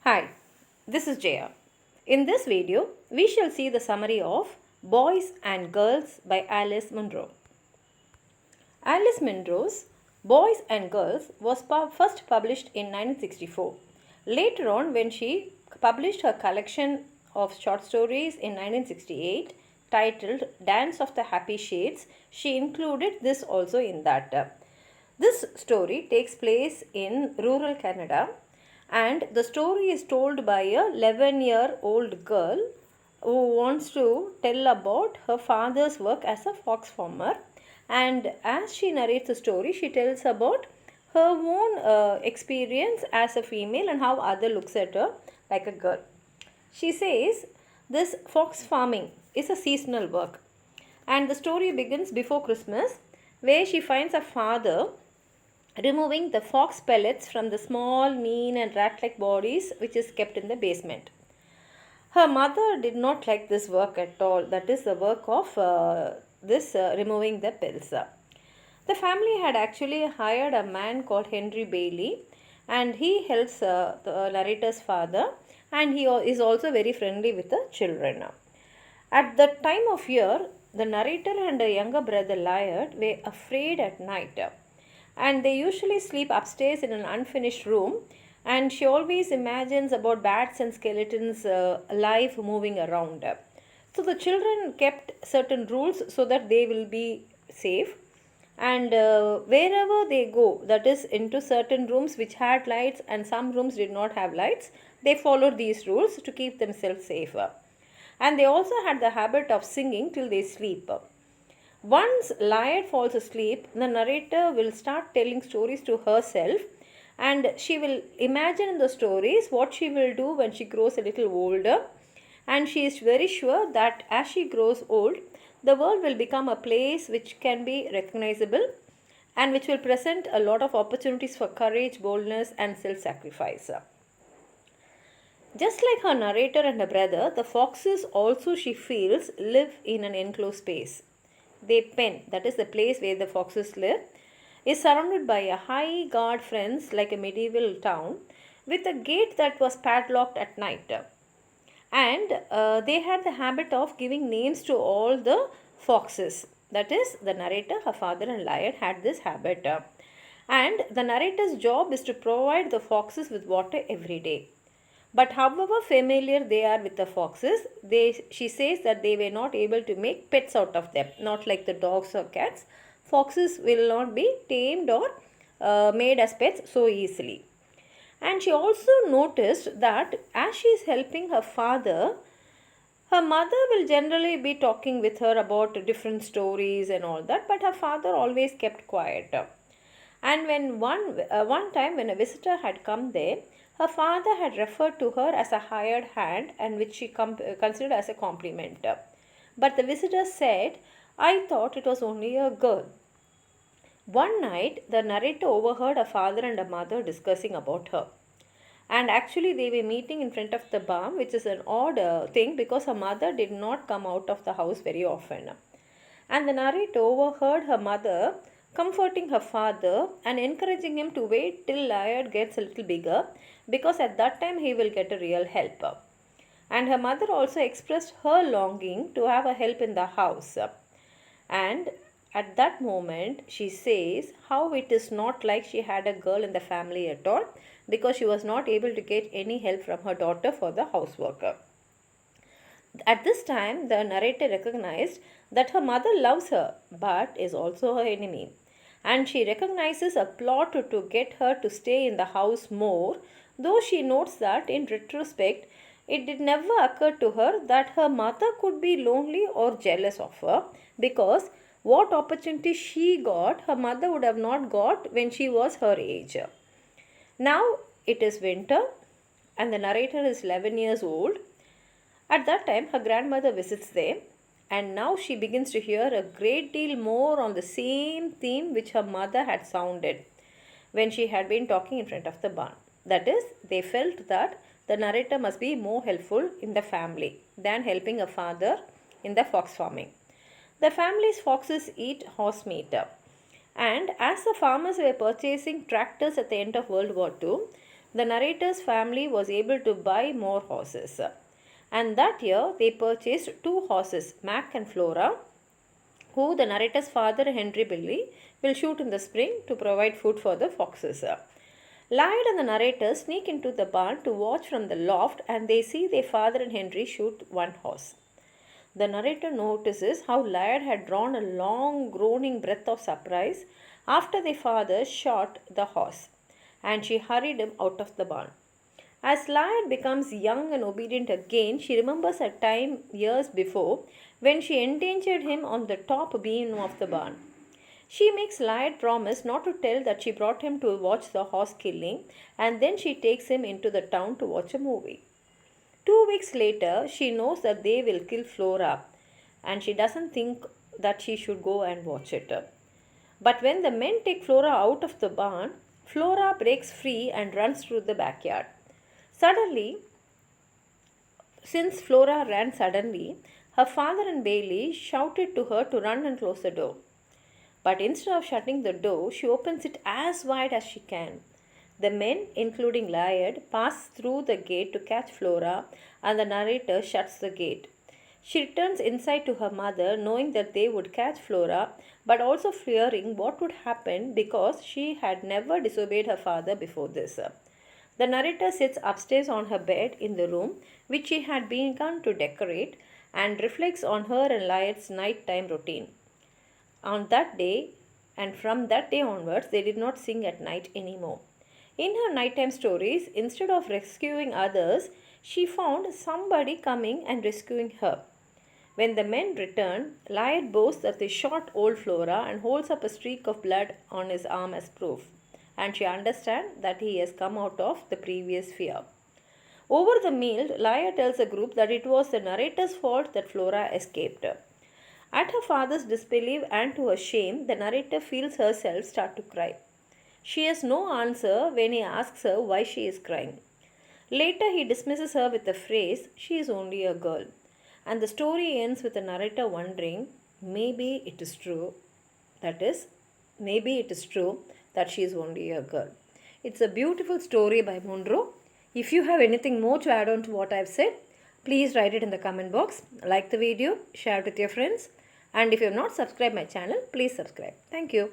Hi, this is Jaya. In this video, we shall see the summary of Boys and Girls by Alice Munro. Alice Munro's Boys and Girls was first published in 1964. Later on, when she published her collection of short stories in 1968 titled Dance of the Happy Shades, she included this also in that. This story takes place in rural Canada, and the story is told by a 11-year-old girl who wants to tell about her father's work as a fox farmer. And as she narrates the story, she tells about her own experience as a female and how other looks at her like a girl. She says this fox farming is a seasonal work, and the story begins before Christmas, where she finds a father removing the fox pellets from the small, mean and rat-like bodies which is kept in the basement. Her mother did not like this work at all, that is the work of removing the pelts. The family had actually hired a man called Henry Bailey, and he helps the narrator's father, and he is also very friendly with the children. At the time of year, the narrator and her younger brother Lyard were afraid at night, and they usually sleep upstairs in an unfinished room, and she always imagines about bats and skeletons alive moving around. So the children kept certain rules so that they will be safe, and wherever they go, that is into certain rooms which had lights and some rooms did not have lights, they followed these rules to keep themselves safer. And they also had the habit of singing till they sleep. Once Lyad falls asleep, the narrator will start telling stories to herself, and she will imagine in the stories what she will do when she grows a little older, and she is very sure that as she grows old, the world will become a place which can be recognizable and which will present a lot of opportunities for courage, boldness and self-sacrifice. Just like her narrator and her brother, the foxes also, she feels, live in an enclosed space. Their pen, that is the place where the foxes live, is surrounded by a high guard fence like a medieval town, with a gate that was padlocked at night. And they had the habit of giving names to all the foxes. That is, the narrator, her father and Lyad had this habit. And the narrator's job is to provide the foxes with water every day. But however familiar they are with the foxes, she says that they were not able to make pets out of them, not like the dogs or cats. Foxes will not be tamed or made as pets so easily. And she also noticed that as she is helping her father, her mother will generally be talking with her about different stories and all that, but her father always kept quiet. And when one time when a visitor had come there, her father had referred to her as a hired hand, and which she considered as a compliment. But the visitor said, "I thought it was only a girl." One night, the narrator overheard a father and a mother discussing about her. And actually, they were meeting in front of the barn, which is an odd thing because her mother did not come out of the house very often. And the narrator overheard her mother comforting her father and encouraging him to wait till Lyad gets a little bigger, because at that time he will get a real help. And her mother also expressed her longing to have a help in the house. And at that moment she says how it is not like she had a girl in the family at all, because she was not able to get any help from her daughter for the housework. At this time, the narrator recognized that her mother loves her but is also her enemy, and she recognizes a plot to get her to stay in the house more, though she notes that in retrospect it did never occur to her that her mother could be lonely or jealous of her, because what opportunity she got, her mother would have not got when she was her age. Now it is winter and the narrator is 11 years old. At that time, her grandmother visits them, and now she begins to hear a great deal more on the same theme which her mother had sounded when she had been talking in front of the barn. That is, they felt that the narrator must be more helpful in the family than helping a father in the fox farming. The family's foxes eat horse meat. And as the farmers were purchasing tractors at the end of World War II, the narrator's family was able to buy more horses. And that year, they purchased 2 horses, Mac and Flora, who the narrator's father, Henry Billy, will shoot in the spring to provide food for the foxes. Lloyd and the narrator sneak into the barn to watch from the loft, and they see their father and Henry shoot 1 horse. The narrator notices how Lloyd had drawn a long groaning breath of surprise after their father shot the horse, and she hurried him out of the barn. As Lloyd becomes young and obedient again, she remembers a time years before when she endangered him on the top beam of the barn. She makes Lloyd promise not to tell that she brought him to watch the horse killing, and then she takes him into the town to watch a movie. 2 weeks later, she knows that they will kill Flora, and she doesn't think that she should go and watch it. But when the men take Flora out of the barn, Flora breaks free and runs through the backyard. Since Flora ran suddenly, her father and Bailey shouted to her to run and close the door. But instead of shutting the door, she opens it as wide as she can. The men, including Lloyd, pass through the gate to catch Flora, and the narrator shuts the gate. She returns inside to her mother, knowing that they would catch Flora, but also fearing what would happen because she had never disobeyed her father before this. The narrator sits upstairs on her bed in the room which she had begun to decorate and reflects on her and Lloyd's nighttime routine. On that day, and from that day onwards, they did not sing at night anymore. In her nighttime stories, instead of rescuing others, she found somebody coming and rescuing her. When the men return, Lloyd boasts that they shot old Flora and holds up a streak of blood on his arm as proof, and she understands that he has come out of the previous fear. Over the meal, Lloyd tells the group that it was the narrator's fault that Flora escaped. At her father's disbelief and to her shame, the narrator feels herself start to cry. She has no answer when he asks her why she is crying. Later, he dismisses her with the phrase, "She is only a girl." And the story ends with the narrator wondering, maybe it is true. That is, maybe it is true that she is only a girl. It's a beautiful story by Munro. If you have anything more to add on to what I've said, please write it in the comment box. Like the video, share it with your friends. And if you have not subscribed my channel, please subscribe. Thank you.